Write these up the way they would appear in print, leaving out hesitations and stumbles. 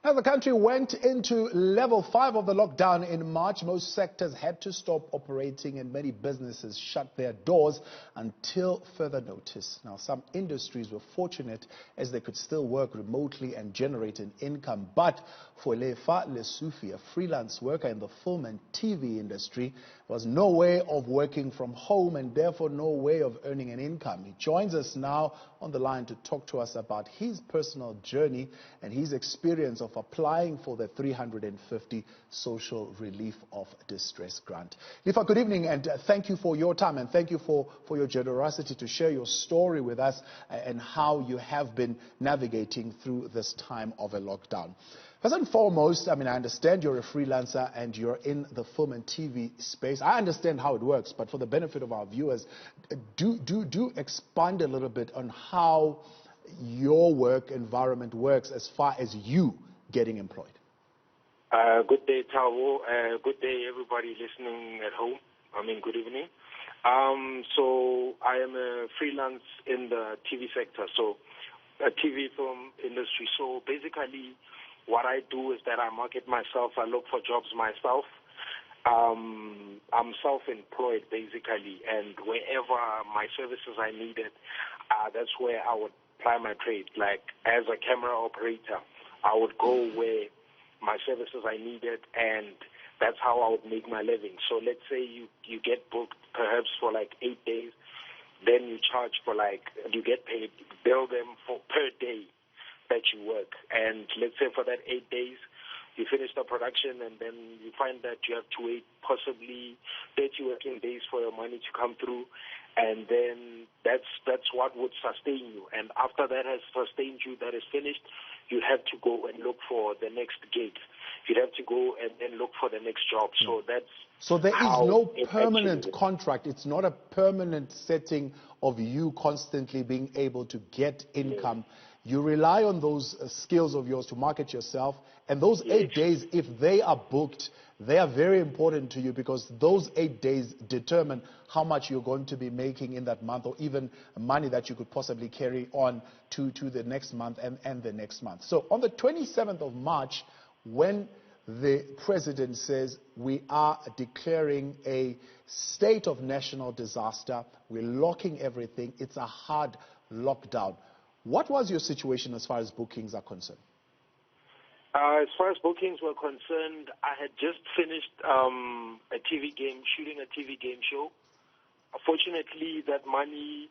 As the country went into level 5 of the lockdown in March, most sectors had to stop operating and many businesses shut their doors until further notice. Now, some industries were fortunate as they could still work remotely and generate an income. But for Lefa Lesufi, a freelance worker in the film and TV industry, there was no way of working from home and therefore no way of earning an income. He joins us now on the line to talk to us about his personal journey and his experience of applying for the 350 Social Relief of Distress grant. Lefa, good evening, and thank you for your time and thank you for your generosity to share your story with us and how you have been navigating through this time of a lockdown. First and foremost, I understand you're a freelancer and you're in the film and TV space. I understand how it works, but for the benefit of our viewers, do expand a little bit on how your work environment works as far as you getting employed. Good day, Tavo. Good day, everybody listening at home. Good evening. So I am a freelance in the TV sector, so a TV film industry. So basically, what I do is that I market myself. I look for jobs myself. I'm self-employed, basically, and wherever my services are needed, that's where I would apply my trade. Like, as a camera operator, I would go where my services are needed, and that's how I would make my living. So let's say you get booked perhaps for like 8 days, then you charge for you get paid, bill them for per day that you work. And let's say for that 8 days, you finish the production and then you find that you have to wait possibly 30 working days for your money to come through, and then that's what would sustain you. And after that has sustained you, that is finished, you have to go and look for the next gig. You have to go and then look for the next job. So there is no permanent contract. It's not a permanent setting of you constantly being able to get income. Yes. You rely on those skills of yours to market yourself, and those 8 days, if they are booked, they are very important to you because those 8 days determine how much you're going to be making in that month, or even money that you could possibly carry on to the next month and the next month. So on the 27th of March, when the president says we are declaring a state of national disaster, we're locking everything, it's a hard lockdown. What was your situation as far as bookings are concerned? As far as bookings were concerned, I had just finished shooting a TV game show. Fortunately, that money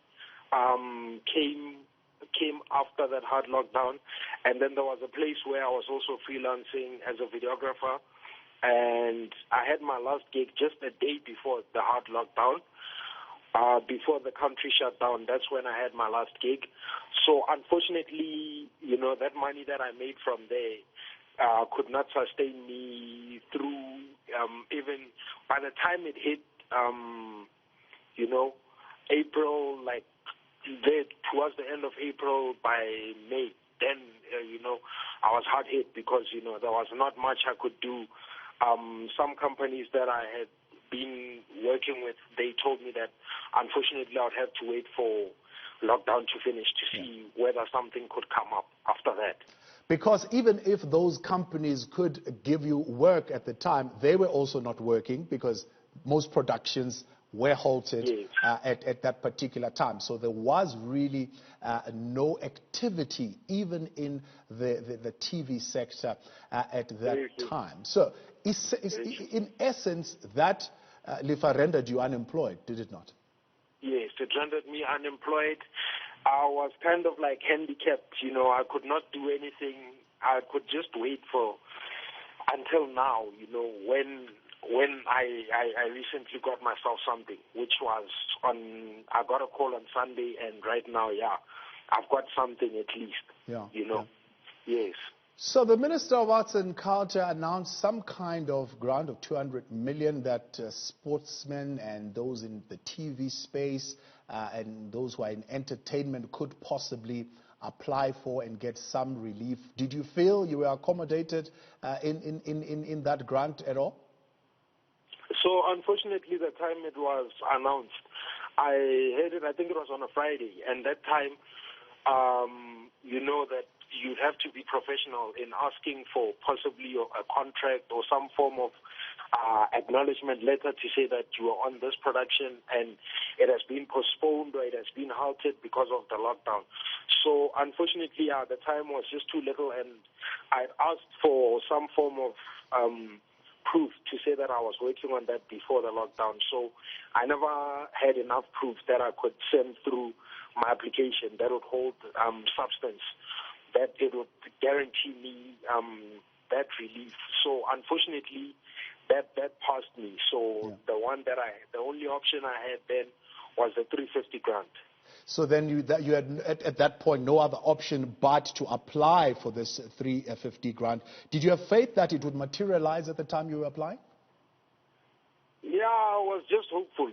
came after that hard lockdown, and then there was a place where I was also freelancing as a videographer, and I had my last gig just a day before the hard lockdown. Before the country shut down, that's when I had my last gig. So unfortunately, that money that I made from there could not sustain me through, even by the time it hit, April, towards the end of April, by May, then, I was hard hit because, there was not much I could do. Some companies that I had been working with, they told me that unfortunately I would have to wait for lockdown to finish to see whether something could come up after that. Because even if those companies could give you work at the time, they were also not working because most productions were halted at that particular time. So there was really no activity even in the TV sector at that time. So in essence, that Lefa rendered you unemployed, did it not? Yes, it rendered me unemployed. I was kind of like handicapped, I could not do anything. I could just wait until now, when I recently got myself something, which was I got a call on Sunday, and right now, I've got something at least, Yes. So the Minister of Arts and Culture announced some kind of grant of 200 million that sportsmen and those in the TV space and those who are in entertainment could possibly apply for and get some relief. Did you feel you were accommodated in that grant at all? So unfortunately, the time it was announced, I heard it, I think it was on a Friday, and that time, that you'd have to be professional in asking for possibly a contract or some form of acknowledgement letter to say that you are on this production and it has been postponed or it has been halted because of the lockdown. So unfortunately, the time was just too little, and I asked for some form of proof to say that I was working on that before the lockdown. So I never had enough proof that I could send through my application that would hold substance, that it would guarantee me that relief. So unfortunately, that passed me. So the only option I had then was the 350 grant. So then you had at that point no other option but to apply for this 350 grant. Did you have faith that it would materialize at the time you were applying? Yeah, I was just hopeful,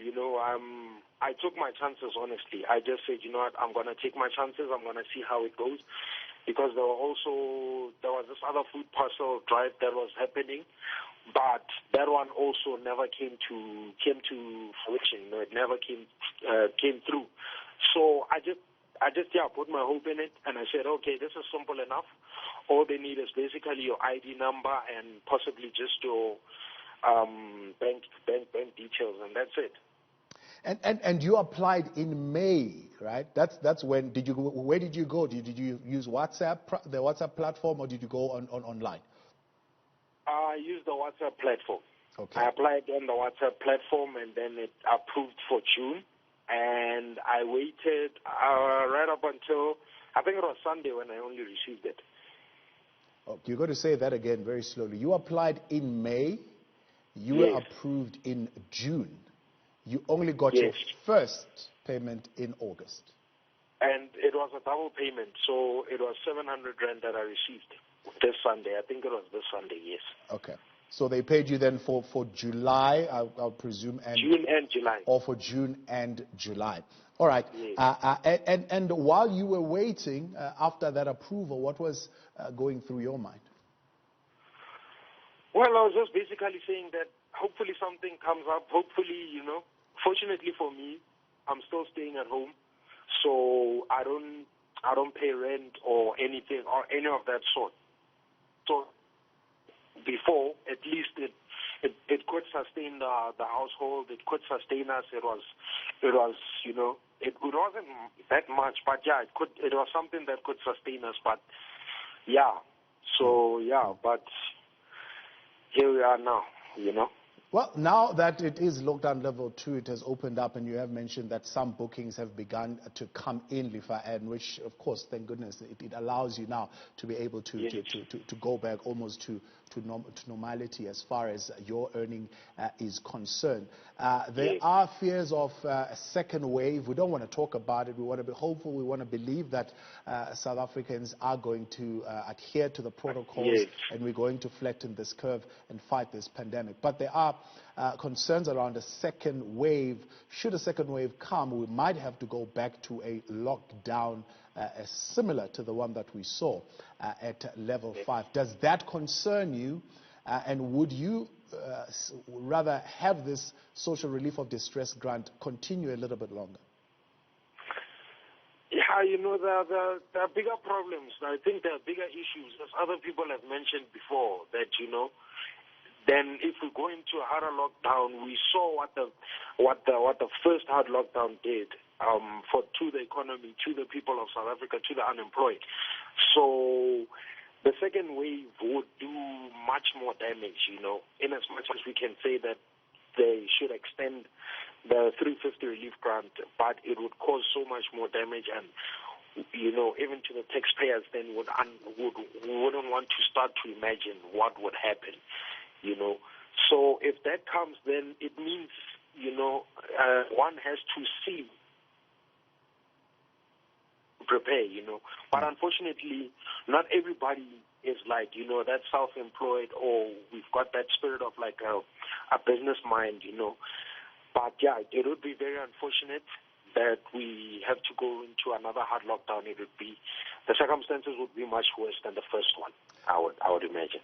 I took my chances, honestly. I just said, you know what, I'm going to take my chances. I'm going to see how it goes. Because there was this other food parcel drive that was happening, but that one also never came to fruition. It never came through. So I just put my hope in it, and I said, okay, this is simple enough. All they need is basically your ID number and possibly just your bank details, and that's it. And you applied in May, right? That's when where did you go? Did you use WhatsApp, the WhatsApp platform, or did you go on online? I used the WhatsApp platform. Okay. I applied on the WhatsApp platform, and then it approved for June. And I waited right up until, I think it was Sunday when I only received it. Oh, you've got to say that again very slowly. You applied in May. You were approved in June. You only got your first payment in August. And it was a double payment, so it was 700 rand that I received this Sunday. I think it was this Sunday, yes. Okay. So they paid you then for July, I'll presume, and June and July. Or for June and July. All right. Yes. And while you were waiting after that approval, what was going through your mind? Well, I was just basically saying that hopefully something comes up. Hopefully, fortunately for me, I'm still staying at home, so I don't pay rent or anything or any of that sort. So before, at least it could sustain the household. It could sustain us. It wasn't that much, but yeah, it was something that could sustain us. But yeah, but here we are now, Well, now that it is lockdown level 2, it has opened up, and you have mentioned that some bookings have begun to come in, Lefa, and which, of course, thank goodness, it allows you now to be able to go back almost to normality as far as your earning is concerned. There are fears of a second wave. We don't want to talk about it. We want to be hopeful. We want to believe that South Africans are going to adhere to the protocols, and we're going to flatten this curve and fight this pandemic. But there are concerns around a second wave. Should a second wave come, we might have to go back to a lockdown similar to the one that we saw at level 5. Does that concern you? And would you rather have this social relief of distress grant continue a little bit longer? Yeah, there are bigger problems. I think there are bigger issues, as other people have mentioned before, that, then if we go into a harder lockdown, we saw what the first hard lockdown did to the economy, to the people of South Africa, to the unemployed. So the second wave would do much more damage, in as much as we can say that they should extend the 350 relief grant, but it would cause so much more damage, and even to the taxpayers then wouldn't want to start to imagine what would happen. So if that comes, then it means, one has to see, prepare, But unfortunately, not everybody is like, that's self-employed, or we've got that spirit of like a business mind, But yeah, it would be very unfortunate that we have to go into another hard lockdown. The circumstances would be much worse than the first one, I would imagine.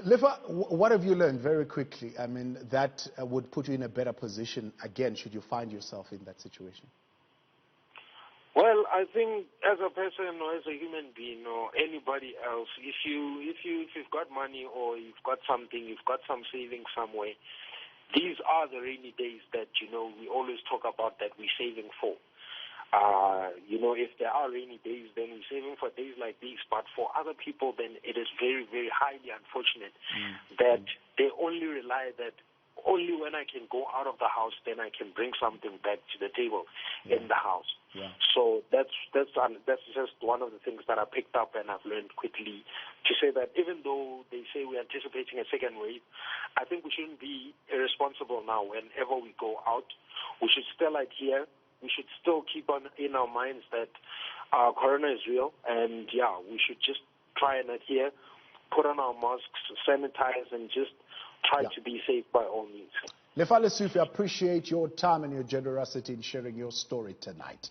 Lefa, what have you learned very quickly? I mean, that would put you in a better position, again, should you find yourself in that situation? Well, I think as a person or as a human being or anybody else, if you've got money or you've got something, you've got some savings somewhere, these are the rainy days that, we always talk about that we're saving for. If there are rainy days, then we're saving for days like these. But for other people, then it is very, very highly unfortunate that they only rely that only when I can go out of the house, then I can bring something back to the table in the house. Yeah. So that's just one of the things that I picked up and I've learned quickly to say that even though they say we're anticipating a second wave, I think we shouldn't be irresponsible now whenever we go out. We should still adhere. We should still keep on in our minds that corona is real, and we should just try and adhere, put on our masks, sanitize, and just try to be safe by all means. Lefa Lesufi, I appreciate your time and your generosity in sharing your story tonight.